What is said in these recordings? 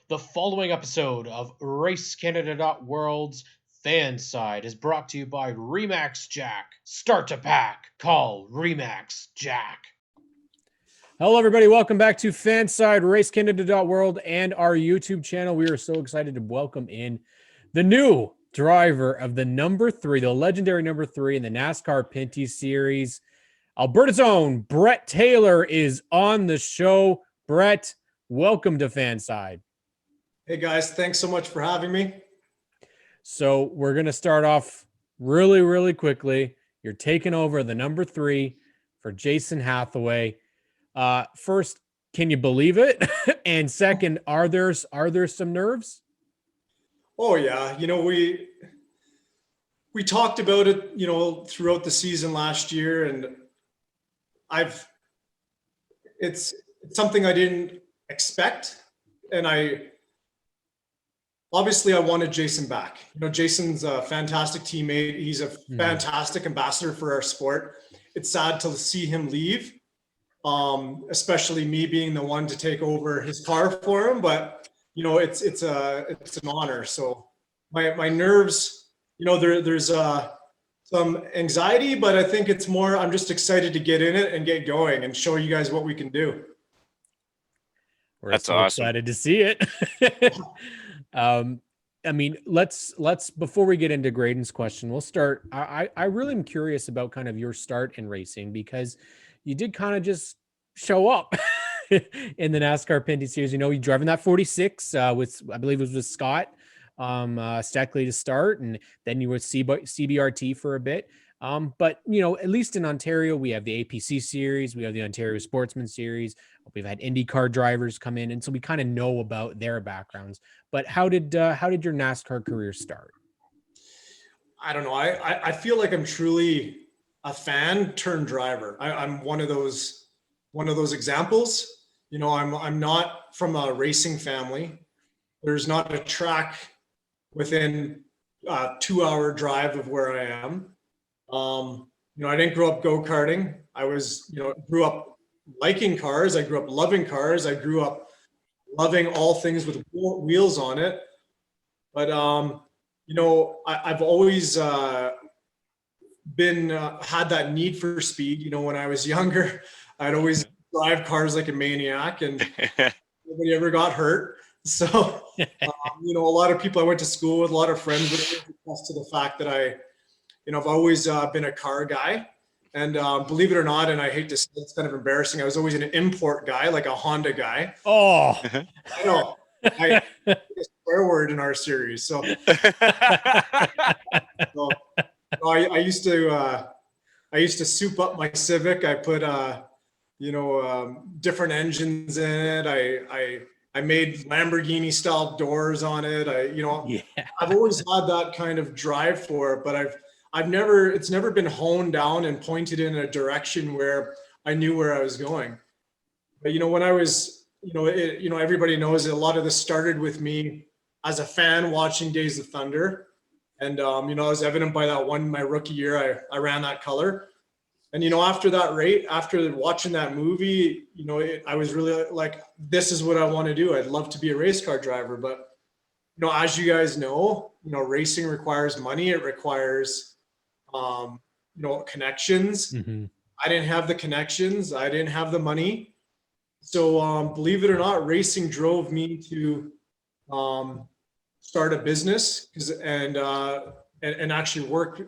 The following episode of RaceCanada.World's Fan Side is brought to you by Remax Jack. Start to pack. Call Remax Jack. Hello, everybody. Welcome back to Fanside, RaceCanada.World, and our YouTube channel. We are so excited to welcome in the new driver of the legendary number 3 in the NASCAR Pinty series. Alberta's own Brett Taylor is on the show. Brett, welcome to Fanside. Hey guys, thanks so much for having me. So we're going to start off really quickly. You're taking over the number 3 for Jason Hathaway. First, can you believe it? And second, are there some nerves? Oh yeah, we talked about it, throughout the season last year, and it's something I didn't expect, and obviously I wanted Jason back. Jason's a fantastic teammate. He's a fantastic ambassador for our sport. It's sad to see him leave. Especially me being the one to take over his car for him, but it's an honor. So my nerves, there's some anxiety, but I think it's more, I'm just excited to get in it and get going and show you guys what we can do. That's so awesome. Excited to see it. I mean, let's before we get into Graydon's question, we'll start. I really am curious about kind of your start in racing, because you did kind of just show up in the NASCAR Pinty series. You driving that 46 with, I believe it was with Scott Steckley to start, and then you were CBRT for a bit. But at least in Ontario, we have the APC series, we have the Ontario Sportsman series. We've had IndyCar drivers come in, and so we kind of know about their backgrounds. But how did your NASCAR career start? I don't know. I feel like I'm truly a fan turned driver. I'm one of those examples. I'm not from a racing family. There's not a track within a 2-hour drive of where I am. I didn't grow up go-karting. I grew up liking cars. I grew up loving cars. I grew up loving all things with wheels on it. But I've always had that need for speed. When I was younger, I'd always drive cars like a maniac, and nobody ever got hurt. So, a lot of people I went to school with, a lot of friends would attest to the fact that I've always been a car guy. And believe it or not, and I hate to say it's kind of embarrassing, I was always an import guy, like a Honda guy. Oh, I know. I a swear word in our series. So, I used to soup up my Civic. I put different engines in it. I made Lamborghini style doors on it. I've always had that kind of drive for it, but it's never been honed down and pointed in a direction where I knew where I was going. But when I was, everybody knows that a lot of this started with me as a fan watching Days of Thunder. And, I was evident by that one, my rookie year, I ran that color. And, after watching that movie, I was really like, this is what I want to do. I'd love to be a race car driver. But, as you guys know, racing requires money. It requires, connections. Mm-hmm. I didn't have the connections. I didn't have the money. So, believe it or not, racing drove me to start a business and actually work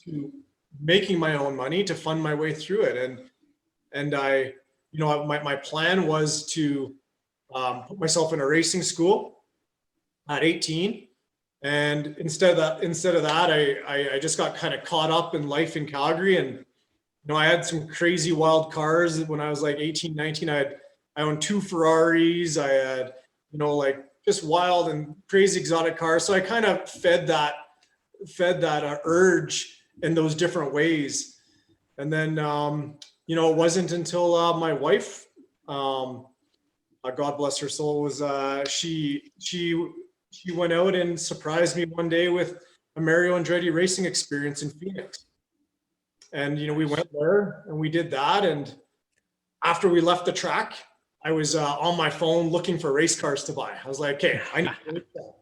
to making my own money to fund my way through it. And I, my plan was to put myself in a racing school at 18. And instead of that, I just got kind of caught up in life in Calgary. And, I had some crazy wild cars when I was like 18, 19. I owned 2 Ferraris. I had, just wild and crazy exotic cars. So I kind of fed that urge in those different ways. And then, it wasn't until my wife, God bless her soul, was she went out and surprised me one day with a Mario Andretti racing experience in Phoenix. And, we went there and we did that. And after we left the track, I was on my phone looking for race cars to buy. I was like, okay, I need a race car.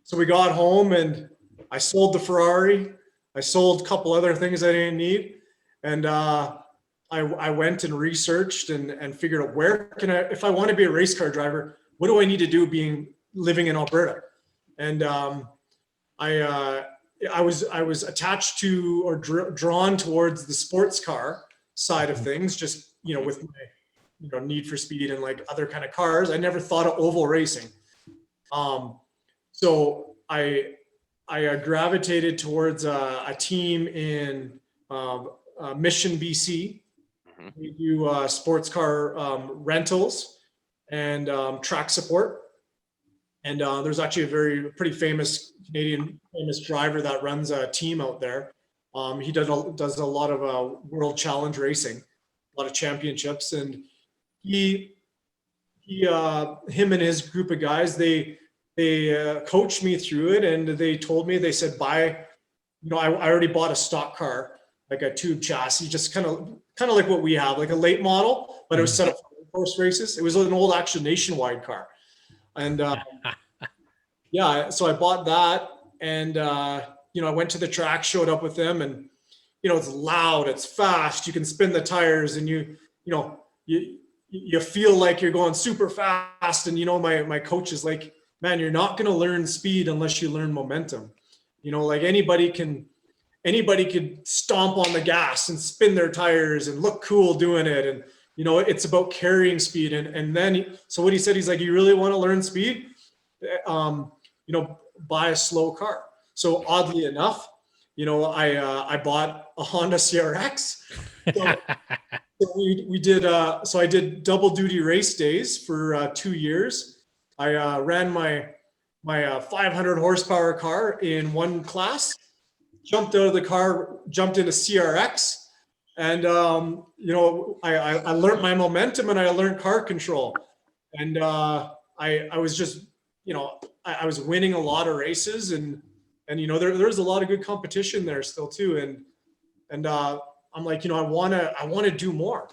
So we got home and I sold the Ferrari. I sold a couple other things I didn't need. And I went and researched and figured out where can I, if I want to be a race car driver, what do I need to do living in Alberta? And I was attached to or drawn towards the sports car side of things, just, with my, need for speed and like other kind of cars. I never thought of oval racing. So I gravitated towards a team in Mission, BC. We do sports car rentals and track support. And there's actually a pretty famous Canadian driver that runs a team out there. He does a lot of world challenge racing, a lot of championships, and him and his group of guys, they coached me through it, and they told me, they said, I already bought a stock car, like a tube chassis, just kind of like what we have, like a late model, but it was set up for horse races. It was an old Action Nationwide car. And yeah, so I bought that, and I went to the track, showed up with them, and it's loud, it's fast, you can spin the tires, and you feel like you're going super fast. And my coach is like, man, you're not going to learn speed unless you learn momentum. Like anybody could stomp on the gas and spin their tires and look cool doing it. And, it's about carrying speed. And then, so what he said, he's like, you really want to learn speed? Buy a slow car. So oddly enough, I bought a Honda CRX. So I did double duty race days for 2 years. I ran my 500 horsepower car in one class, jumped out of the car, jumped into CRX. And, I learned my momentum, and I learned car control. And I was just, I was winning a lot of races, and there's a lot of good competition there still too. And I'm like, I want to do more.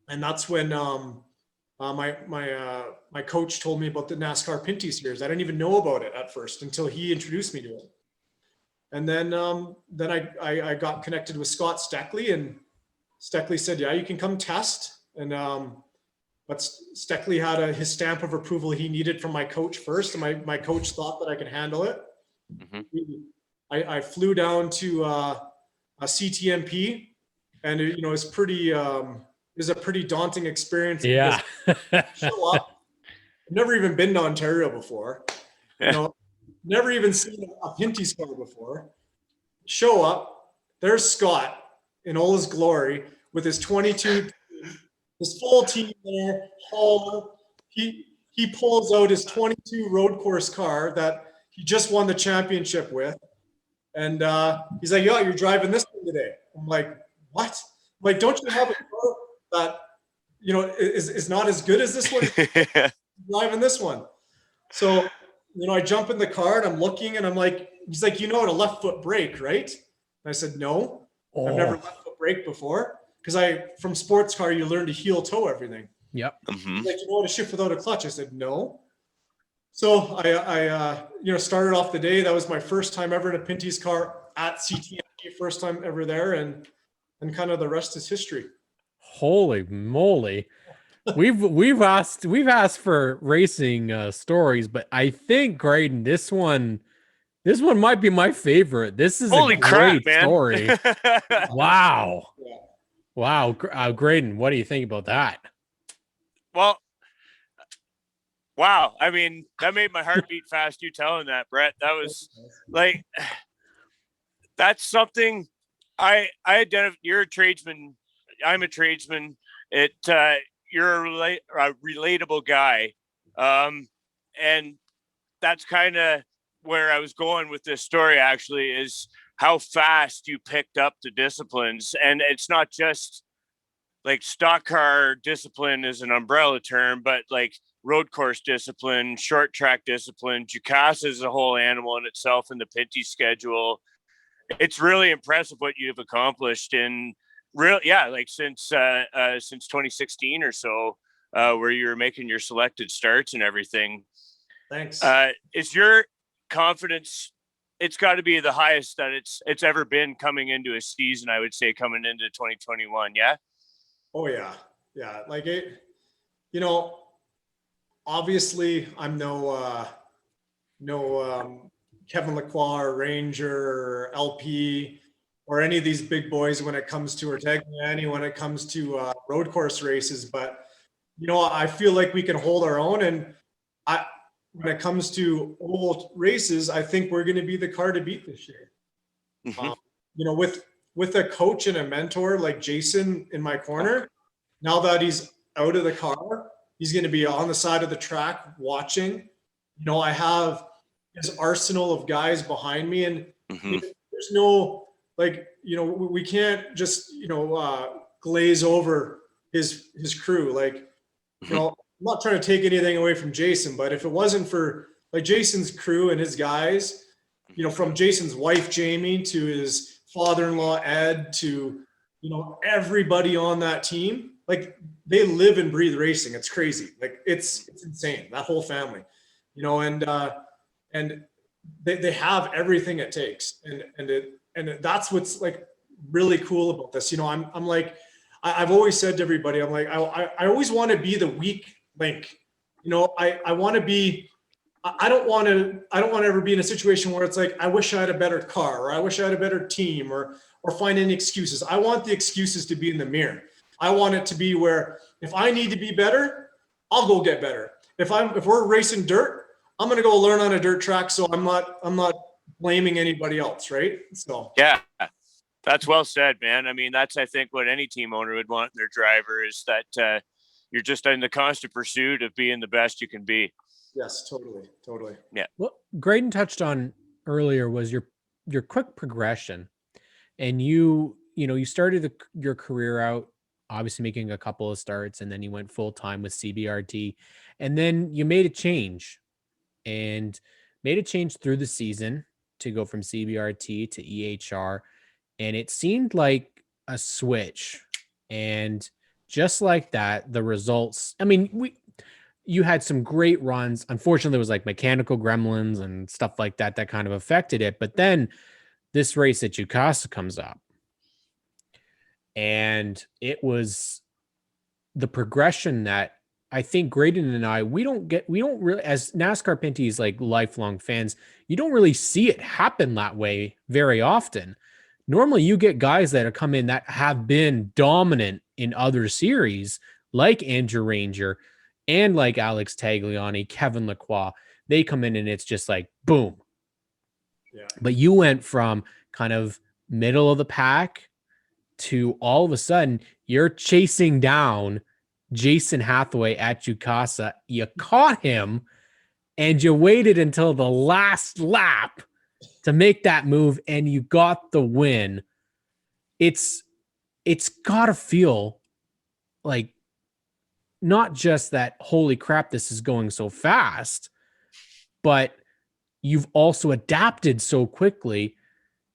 And that's when my coach told me about the NASCAR Pinty series. I didn't even know about it at first until he introduced me to it. And then I got connected with Scott Steckley, and Steckley said, yeah, you can come test. And but Steckley had his stamp of approval he needed from my coach first, and my coach thought that I could handle it. Mm-hmm. I flew down to a CTMP, and it was pretty. It was a pretty daunting experience. Yeah. Show up. I've never even been to Ontario before. Never even seen a Pinty's car before. Show up. There's Scott in all his glory with his 22, his full team there. He pulls out his 22 road course car that he just won the championship with. And he's like, yo, you're driving this one today. I'm like, what? I'm like, don't you have a car that, is not as good as this one? Driving this one. So, I jump in the car, and I'm looking, and I'm like, he's like, what a left foot brake, right? And I said, no, I've never left foot brake before. Because from sports car, you learn to heel toe everything. Yep. Mm-hmm. He's like, you know what, a shift without a clutch? I said, no. So I started off the day. That was my first time ever in a Pinty's car at CTMP, first time ever there, and kind of the rest is history. Holy moly. We've asked for racing stories, but I think, Graydon, this one might be my favorite. This is a great story. Wow. Yeah. Wow. Graydon, what do you think about that? Well, wow. I mean, that made my heart beat fast, you telling that, Brett. That was like, that's something I identify. You're a tradesman. I'm a tradesman. You're a relatable guy. And that's kind of where I was going with this story, actually, is how fast you picked up the disciplines. And it's not just like stock car discipline is an umbrella term, but like road course discipline, short track discipline, Jukasa is a whole animal in itself in the Pinty schedule. It's really impressive what you've accomplished in since 2016 or so. where you were making your selected starts and everything. Thanks. Is your confidence? It's got to be the highest that it's ever been coming into a season. I would say coming into 2021. Yeah. Oh yeah, yeah. Like it, obviously I'm no Kevin Lacroix or Ranger or LP or any of these big boys when it comes to, or Tagliani when it comes to road course races. But, I feel like we can hold our own. And when it comes to oval races, I think we're going to be the car to beat this year. Mm-hmm. With a coach and a mentor like Jason in my corner, now that he's out of the car, he's going to be on the side of the track watching. I have his arsenal of guys behind me, and there's no, we can't just, glaze over his crew. Like, I'm not trying to take anything away from Jason, but if it wasn't for like Jason's crew and his guys, from Jason's wife, Jamie, to his father-in-law, Ed, to, everybody on that team, like they live and breathe racing. It's crazy. Like it's insane. That whole family, and they have everything it takes. And that's what's like really cool about this. I'm like, I've always said to everybody, I'm like, I always want to be the weak link. I want to be, I don't want to ever be in a situation where it's like, I wish I had a better car, or I wish I had a better team, or find any excuses. I want the excuses to be in the mirror. I want it to be where if I need to be better, I'll go get better. If we're racing dirt, I'm going to go learn on a dirt track. So I'm not blaming anybody else. Right. So, yeah, that's well said, man. I mean, that's, I think, what any team owner would want in their driver is that you're just in the constant pursuit of being the best you can be. Yes, totally. Yeah. What Graydon touched on earlier was your quick progression, and you started your career out obviously making a couple of starts, and then you went full time with CBRT, and then you made a change through the season to go from CBRT to EHR, and it seemed like a switch, and just like that, the results. I mean, you had some great runs. Unfortunately, there was like mechanical gremlins and stuff like that kind of affected it. But then this race at Ucasa comes up, and it was the progression that I think Graydon and I, we don't really, as NASCAR Pinty's like lifelong fans, you don't really see it happen that way very often. Normally you get guys that have come in that have been dominant in other series, like Andrew Ranger and like Alex Tagliani, Kevin Lacroix. They come in and it's just like, boom. Yeah. But you went from kind of middle of the pack to all of a sudden you're chasing down Jason Hathaway at Ucasa. You caught him and you waited until the last lap to make that move, and you got the win. It's gotta feel like not just that, holy crap, this is going so fast, but you've also adapted so quickly.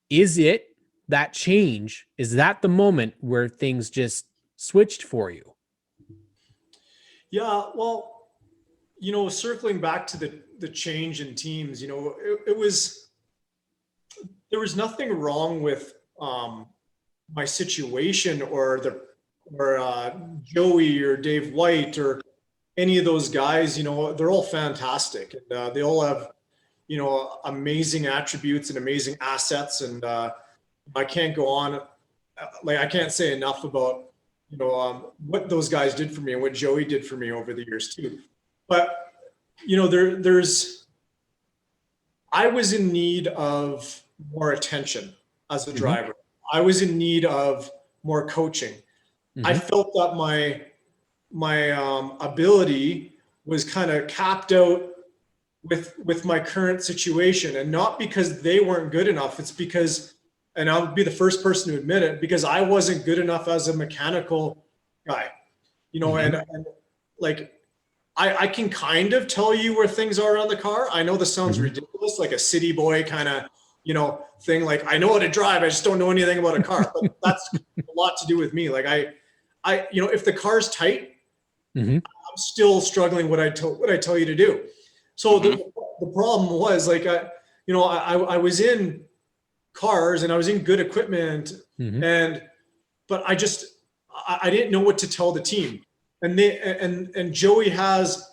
Is it that change? Is that the moment where things just switched for you? Yeah, well, circling back to the change in teams, there was nothing wrong with my situation or Joey or Dave White or any of those guys. They're all fantastic, and they all have amazing attributes and amazing assets, and I can't go on, I can't say enough about what those guys did for me and what Joey did for me over the years too. But I was in need of more attention as a driver. I was in need of more coaching. I felt that my ability was kind of capped out with my current situation, and not because they weren't good enough. It's because, and I'll be the first person to admit it, because I wasn't good enough as a mechanical guy, and like, I can kind of tell you where things are on the car. I know this sounds ridiculous, like a city boy kind of, thing. Like, I know how to drive, I just don't know anything about a car. But that's a lot to do with me. Like I, if the car's tight, I'm I'm still struggling what I tell you to do. So the problem was like, I was in cars and I was in good equipment, but I didn't know what to tell the team. And Joey has,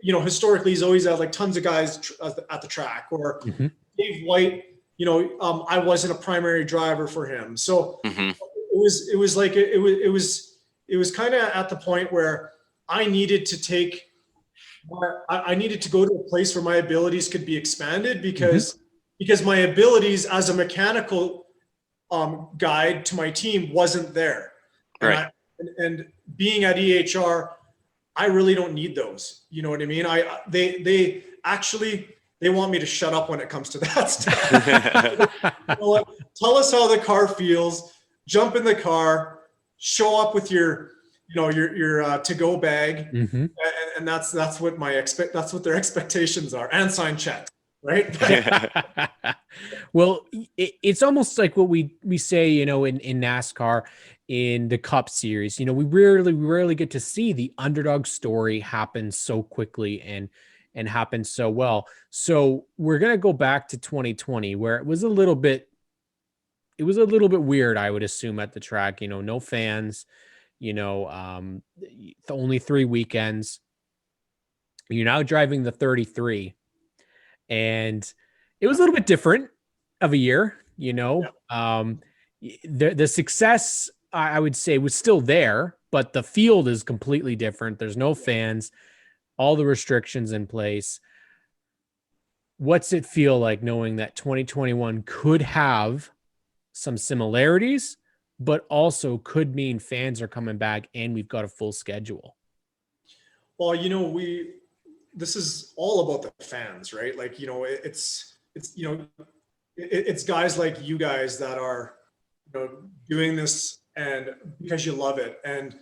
historically he's always had like tons of guys at the track, or Dave White, I wasn't a primary driver for him. So it was kind of at the point where I needed to go to a place where my abilities could be expanded, because my abilities as a mechanical guide to my team wasn't there. Right. And being at EHR, I really don't need those. You know what I mean? They want me to shut up when it comes to that stuff. Tell us how the car feels, jump in the car, show up with your to-go bag. And that's what that's what their expectations are, and sign checks. Right. Well, it's almost like what we say, in NASCAR, in the Cup Series, we rarely get to see the underdog story happen so quickly and happen so well. So we're going to go back to 2020, where it was a little bit weird, I would assume, at the track, no fans, only 3 weekends. You're now driving the 33. And it was a little bit different of a year, the success, I would say, was still there, but the field is completely different. There's no fans, all the restrictions in place. What's it feel like knowing that 2021 could have some similarities, but also could mean fans are coming back and we've got a full schedule? Well, this is all about the fans, right? Like, it's guys like you guys that are, doing this and because you love it. And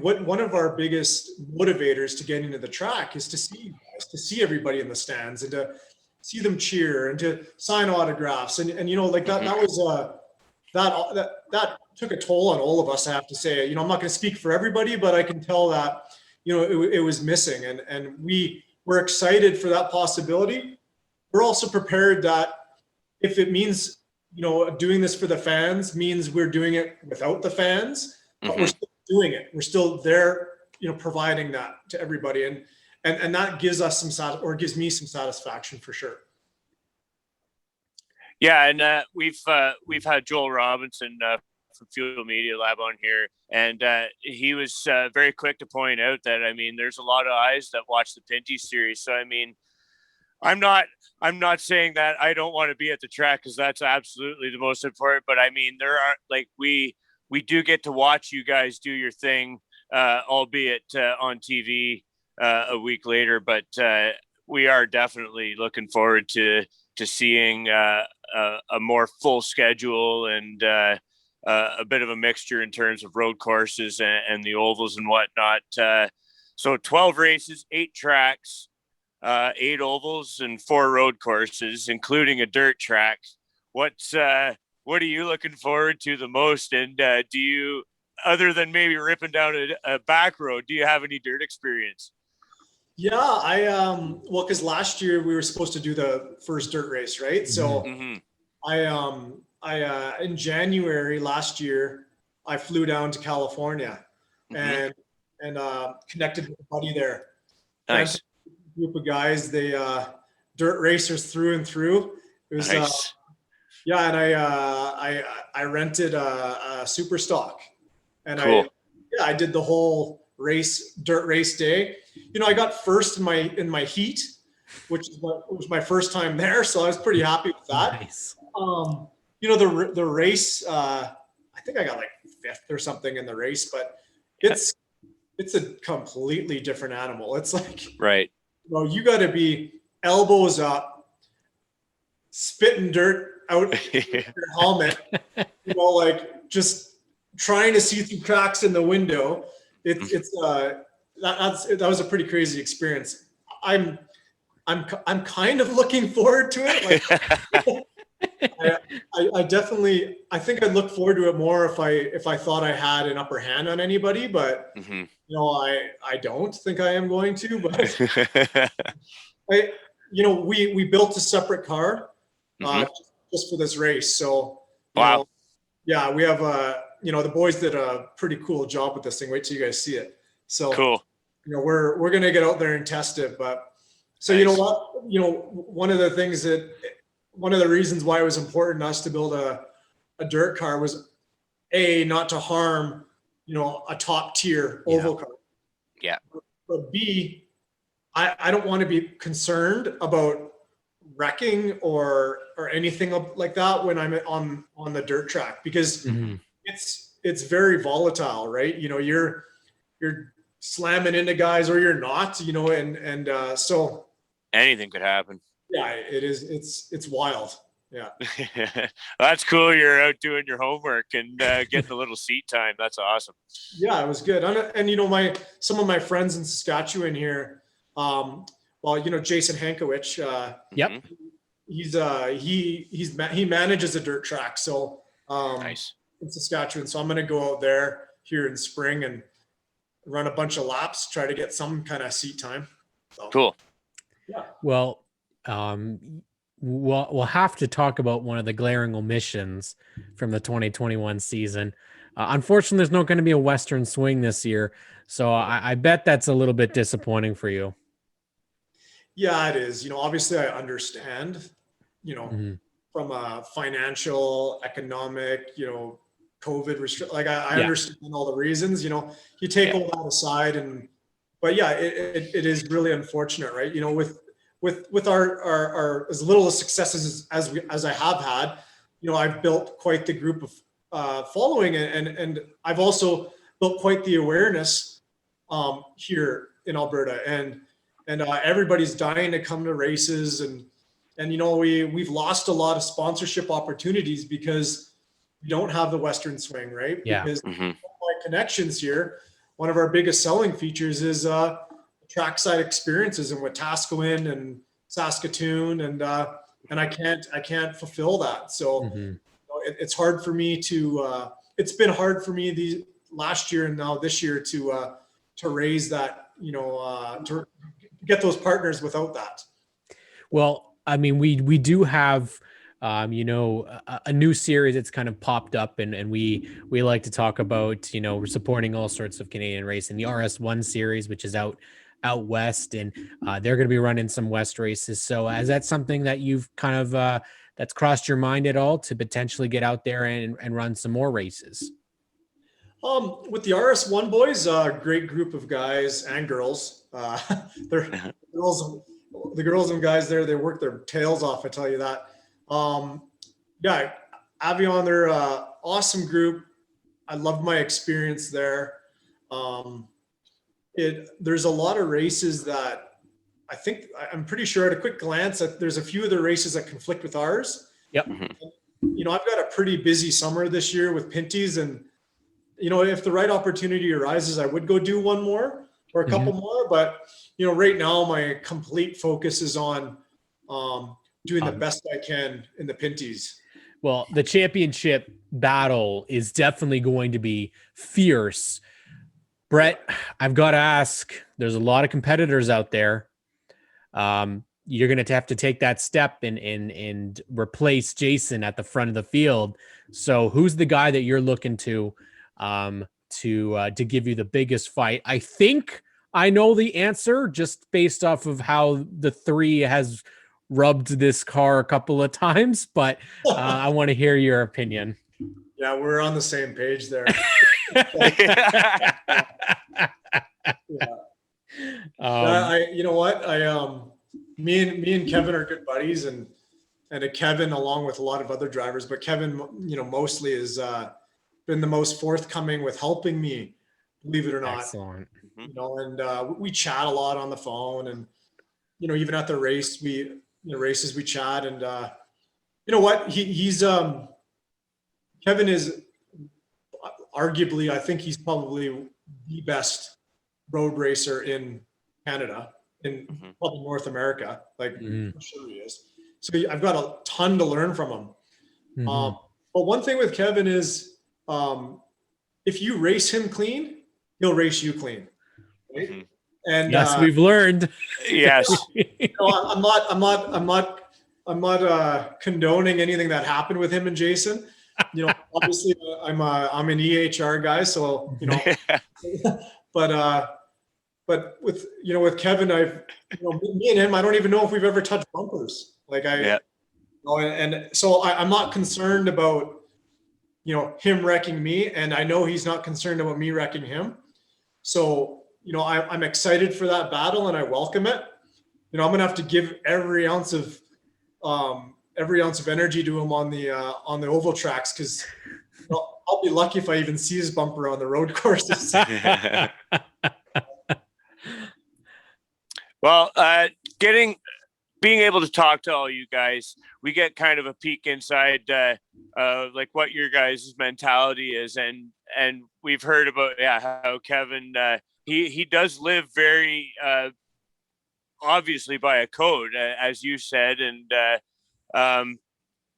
what one of our biggest motivators to getting into the track is to see you guys, to see everybody in the stands and to see them cheer and to sign autographs. And like that was that took a toll on all of us, I have to say. I'm not going to speak for everybody, but I can tell that it was missing, and we were excited for that possibility. We're also prepared that if it means, doing this for the fans means we're doing it without the fans, but we're still doing it. We're still there, providing that to everybody. And that gives us gives me some satisfaction for sure. Yeah. And we've had Joel Robinson from Fuel Media Lab on here, and he was very quick to point out that, there's a lot of eyes that watch the Pinty series. So, I'm not saying that I don't want to be at the track, because that's absolutely the most important, but there are, like, we do get to watch you guys do your thing, albeit on TV a week later, but we are definitely looking forward to seeing a more full schedule and a bit of a mixture in terms of road courses and the ovals and whatnot. So 12 races, 8 tracks, 8 ovals and 4 road courses, including a dirt track. What are you looking forward to the most? And do you, other than maybe ripping down a back road, do you have any dirt experience? Yeah, because last year we were supposed to do the first dirt race, right? So I in January last year, I flew down to California and connected with a buddy there. Nice. Group of guys, they dirt racers through and through. It was nice. And I rented a super stock, and cool. I did the whole dirt race day. I got first in my heat, which was my first time there, so I was pretty happy with that. Nice. The race, I think I got like 5th or something in the race, but it's a completely different animal. It's like, right. You got to be elbows up, spitting dirt out your helmet, like just trying to see through cracks in the window. That was a pretty crazy experience. I'm kind of looking forward to it. Like, I definitely, I think I'd look forward to it more if I thought I had an upper hand on anybody, but Mhm. I don't think I am going to, but I, we built a separate car, Mhm. just for this race. So, Wow. yeah, we have, the boys did a pretty cool job with this thing. Wait till you guys see it. So, Cool. we're going to get out there and test it, but so, Nice. one of the reasons why it was important to us to build a dirt car was not to harm, a top tier oval car. Yeah. But B, I don't want to be concerned about wrecking or anything like that when I'm on the dirt track, because it's very volatile, right? You're slamming into guys or you're not, and so Anything could happen. yeah, it is. It's wild. Yeah. That's cool. You're out doing your homework and getting a little seat time. That's awesome. Yeah, it was good. And some of my friends in Saskatchewan here, Jason Hankowicz, Yep. Mhm. he manages a dirt track. So Nice. in Saskatchewan. So I'm going to go out there here in spring and run a bunch of laps, try to get some kind of seat time. So, Cool. yeah. Well, we'll have to talk about one of the glaring omissions from the 2021 season. Unfortunately, there's not going to be a Western swing this year, so I bet that's a little bit disappointing for you. Yeah, it is. Obviously I understand, from a financial, economic, COVID restrict, like I understand all the reasons, you take all that aside but yeah, it is really unfortunate, right? With our as little successes as I have had, I've built quite the group of following, and I've also built quite the awareness here in Alberta, and everybody's dying to come to races, and we've lost a lot of sponsorship opportunities because we don't have the Western swing, right? Yeah. Because Mhm. my connections here, one of our biggest selling features is trackside experiences in Wetaskiwin and Saskatoon, and I can't fulfill that. So it's hard for me to. It's been hard for me these last year and now this year to raise that. To get those partners without that. Well, I mean, we do have a new series that's kind of popped up, and we like to talk about, we're supporting all sorts of Canadian racing, the RS1 series, which is out west, and they're going to be running some west races. So is that something that you've kind of that's crossed your mind at all, to potentially get out there and run some more races? With the RS1 boys, great group of guys and girls. They're the girls and guys there, they work their tails off, I tell you that. Yeah, Avion, they're awesome group. I loved my experience there. There's a lot of races that I'm pretty sure at a quick glance that there's a few of the races that conflict with ours. Yep. I've got a pretty busy summer this year with Pinties, and if the right opportunity arises, I would go do one more or a couple more. But right now my complete focus is on doing the best I can in the Pinties. Well, the championship battle is definitely going to be fierce. Brett, I've got to ask, there's a lot of competitors out there. You're going to have to take that step and replace Jason at the front of the field. So who's the guy that you're looking to give you the biggest fight? I think I know the answer just based off of how the three has rubbed this car a couple of times, but I want to hear your opinion. Yeah, we're on the same page there. You know what? Me and Kevin are good buddies, and Kevin, along with a lot of other drivers, but Kevin, mostly has been the most forthcoming with helping me, believe it or not. Excellent. And we chat a lot on the phone, and even at the races we chat, and you know what? He's Kevin is arguably, I think he's probably the best road racer in Canada, in probably North America. Like, I'm sure he is. So I've got a ton to learn from him. Mhm. But one thing with Kevin is, if you race him clean, he'll race you clean, right? Mhm. And Yes, we've learned. Yes. I'm not condoning anything that happened with him and Jason. Obviously, I'm an EHR guy, so but with Kevin, me and him, I don't even know if we've ever touched bumpers. And so I'm not concerned about him wrecking me, and I know he's not concerned about me wrecking him. So I'm excited for that battle, and I welcome it. I'm gonna have to give every ounce of energy to him on the oval tracks, because I'll be lucky if I even see his bumper on the road courses. Well, being able to talk to all you guys, we get kind of a peek inside like what your guys' mentality is, and we've heard about how Kevin he does live very obviously by a code, as you said, and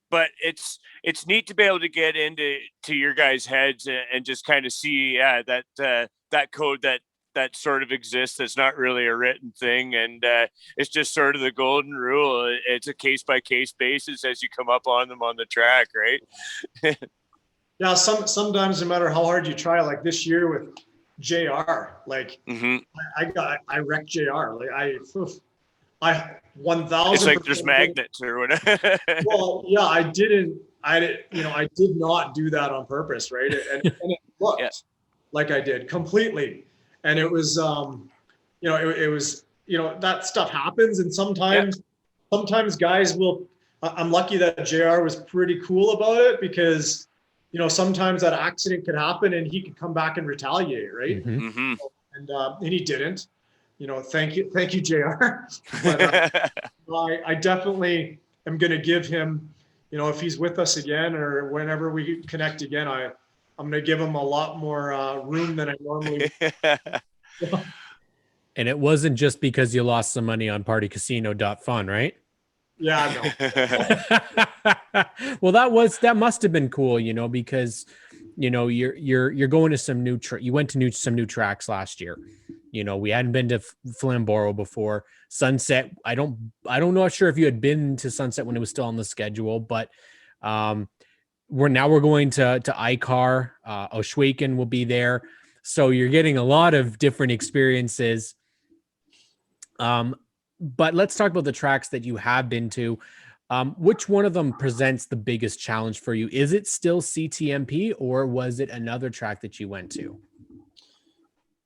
but it's neat to be able to get into your guys' heads and just kind of see that code that sort of exists. That's not really a written thing, and it's just sort of the golden rule. It's a case by case basis as you come up on them on the track, right? Yeah, sometimes no matter how hard you try, like this year with JR, like I wrecked JR. Like I 1,000%. It's like there's magnets or whatever. Well, yeah, I did not do that on purpose, right? And it looked like I did completely. And it was, it was, that stuff happens. And sometimes guys will, I'm lucky that JR was pretty cool about it, because, sometimes that accident could happen and he could come back and retaliate, right? Mm-hmm. And he didn't. Thank you, JR. But I definitely am going to give him, if he's with us again or whenever we connect again, I'm going to give him a lot more room than I normally would. And it wasn't just because you lost some money on partycasino.fun, right? Yeah, no. Well, that must have been cool, because you're going to some new you went to some new tracks last year. We hadn't been to Flamborough before. Sunset, I don't know, sure if you had been to Sunset when it was still on the schedule, but we're going to Icar. Oshwaken will be there, so you're getting a lot of different experiences. But let's talk about the tracks that you have been to. Which one of them presents the biggest challenge for you? Is it still CTMP, or was it another track that you went to?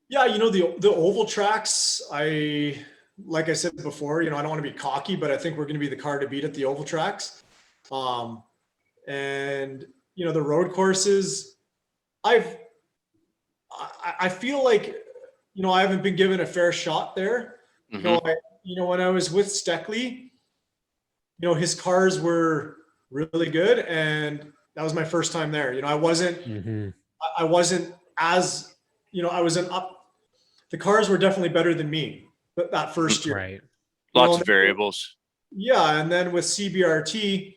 Yeah, the oval tracks, like I said before, I don't want to be cocky, but I think we're going to be the car to beat at the oval tracks. And the road courses, I feel like, I haven't been given a fair shot there. When I was with Steckley, his cars were really good, and that was my first time there. I wasn't as, I wasn't up. The cars were definitely better than me that first year. Right. Lots of variables. Yeah. And then with CBRT,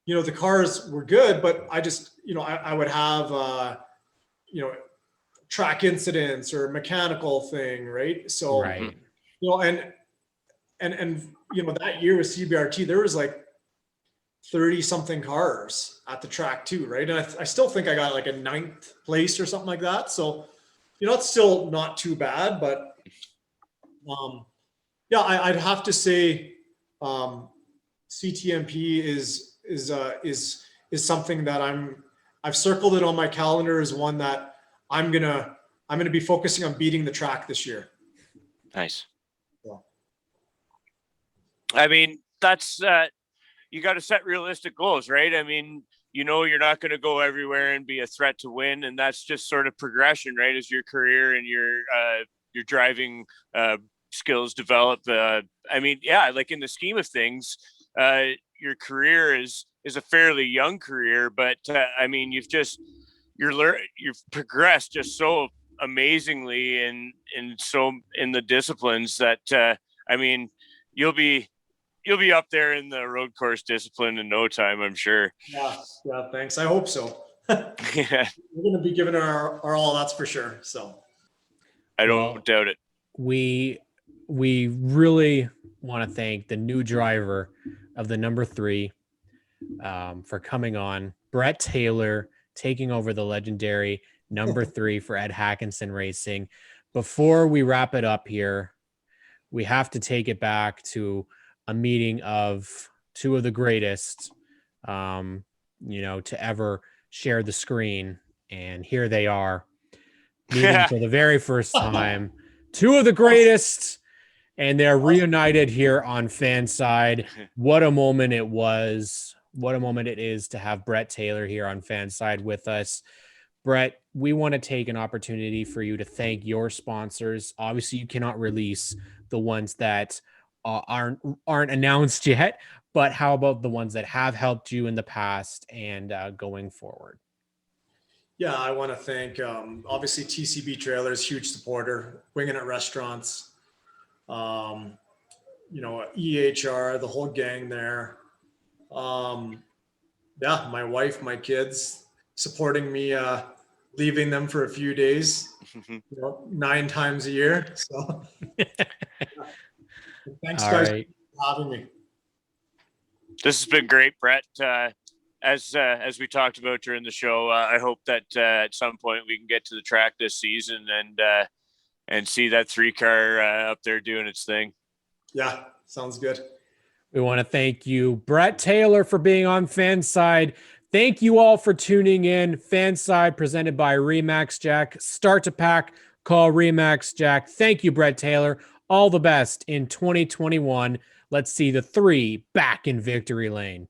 the cars were good, but I just, I would have, track incidents or mechanical thing. Right. So, right. And that year with CBRT, there was like 30 something cars at the track too. Right. And I still think I got like a 9th place or something like that. So, it's still not too bad, but I'd have to say CTMP is something that I've circled it on my calendar as one that I'm gonna be focusing on beating the track this year. Nice. Yeah. I mean, that's you got to set realistic goals, right? I mean, you're not going to go everywhere and be a threat to win, and that's just sort of progression, right? As your career and your driving skills develop. I mean, yeah, like in the scheme of things, your career is a fairly young career, but I mean, you've progressed just so amazingly in the disciplines that I mean, you'll be you'll be up there in the road course discipline in no time, I'm sure. Yeah, thanks. I hope so. Yeah, We're going to be giving our all, that's for sure. So, I don't doubt it. We really want to thank the new driver of the number 3 for coming on, Brett Taylor, taking over the legendary number 3 for Ed Hakonson Racing. Before we wrap it up here, we have to take it back to a meeting of 2 of the greatest, to ever share the screen. And here they are, meeting for the very first time. 2 of the greatest, and they're reunited here on Fanside. What a moment it was. What a moment it is to have Brett Taylor here on Fanside with us. Brett, we want to take an opportunity for you to thank your sponsors. Obviously, you cannot release the ones that aren't announced yet, but how about the ones that have helped you in the past and going forward? yeah, I want to thank, obviously, TCB Trailers, huge supporter, Winging It Restaurants, EHR, the whole gang there. My wife, my kids supporting me, leaving them for a few days, 9 times a year. So thanks guys for having me. This has been great, Brett. As we talked about during the show, I hope that at some point we can get to the track this season and see that 3-car up there doing its thing. Yeah, sounds good. We want to thank you, Brett Taylor, for being on Fanside. Thank you all for tuning in. Fanside presented by Remax Jack. Start to pack, call Remax Jack. Thank you, Brett Taylor. All the best in 2021. Let's see the 3 back in victory lane.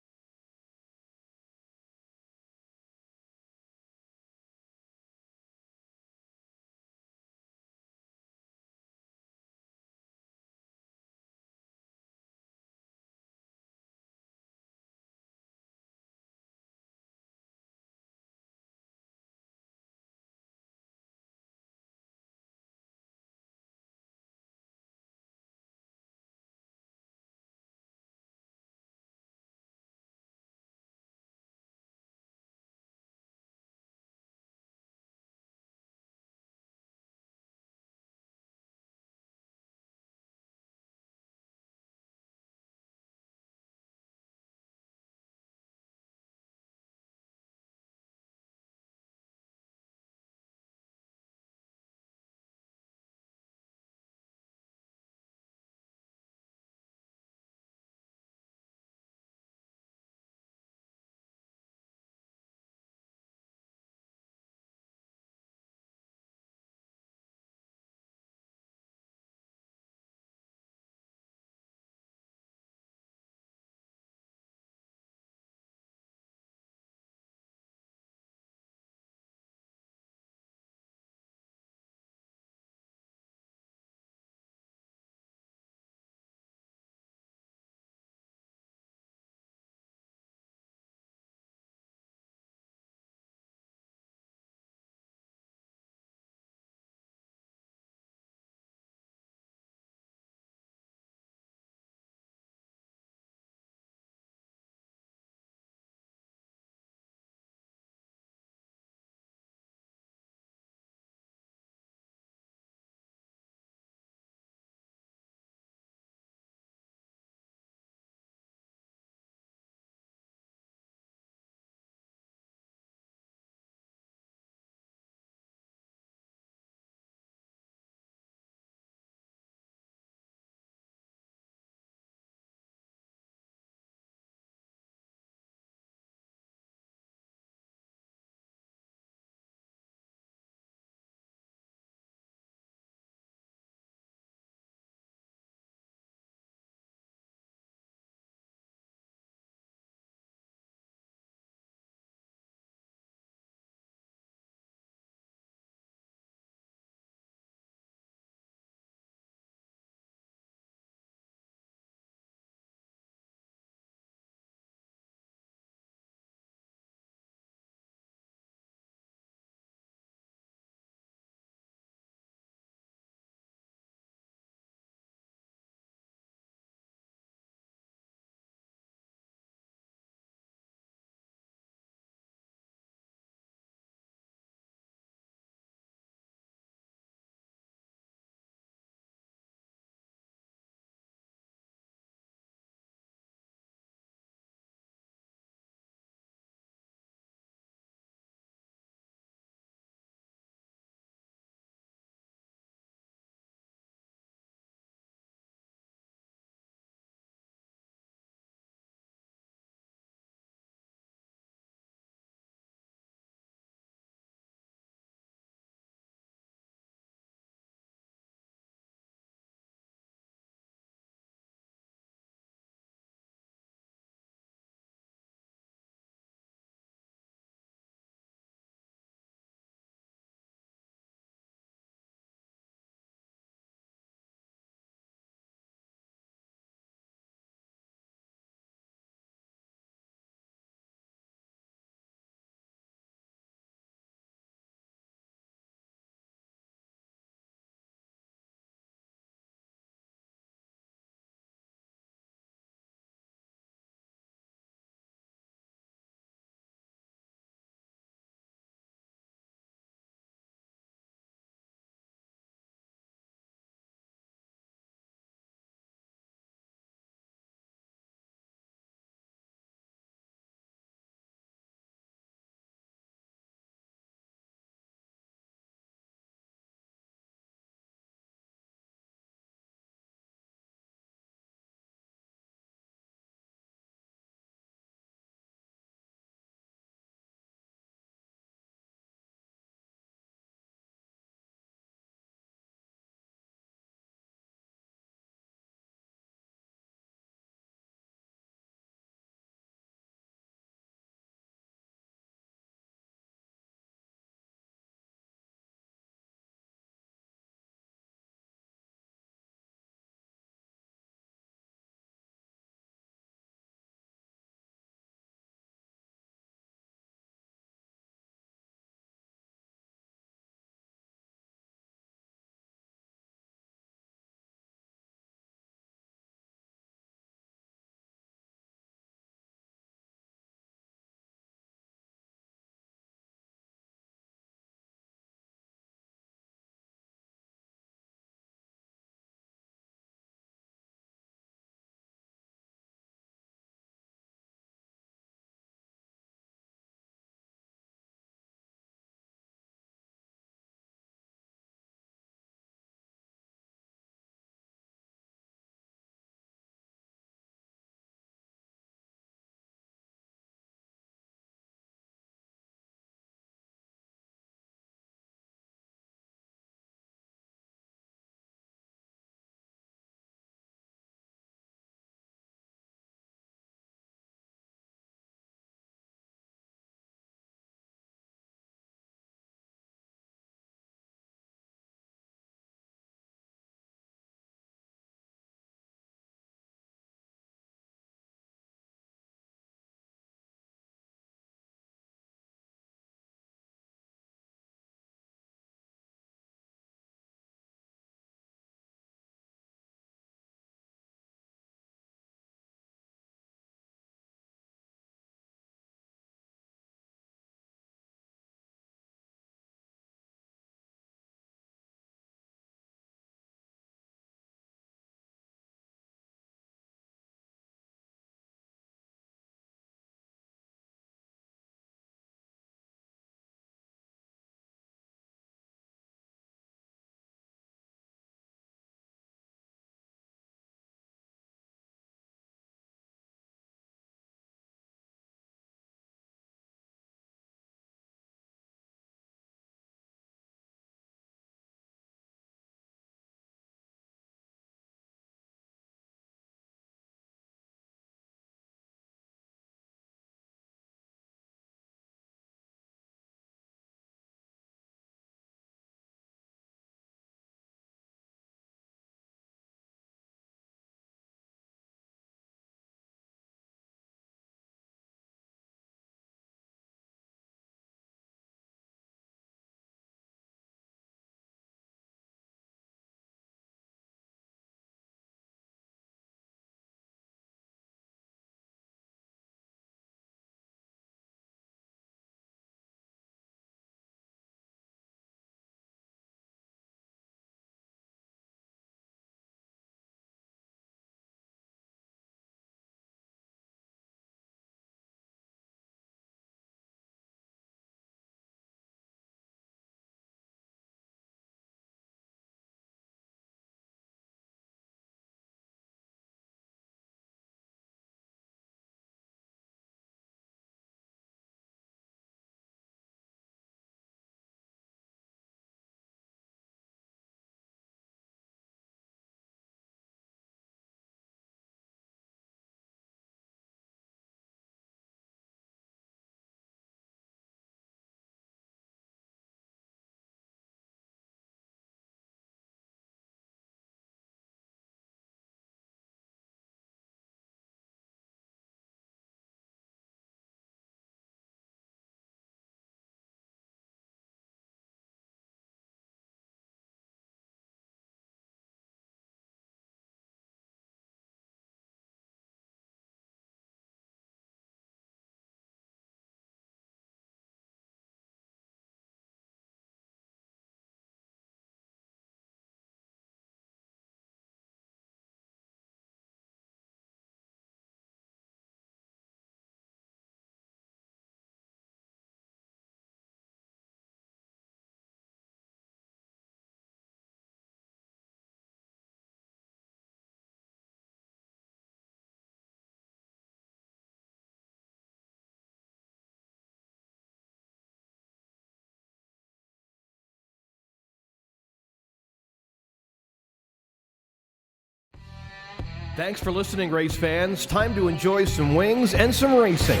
Thanks for listening, race fans. Time to enjoy some wings and some racing.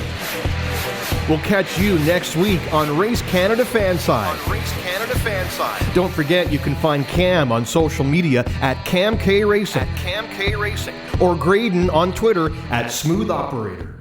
We'll catch you next week on Race Canada Fanside. Don't forget, you can find Cam on social media at CamK Racing. Or Graydon on Twitter at Smooth Operator.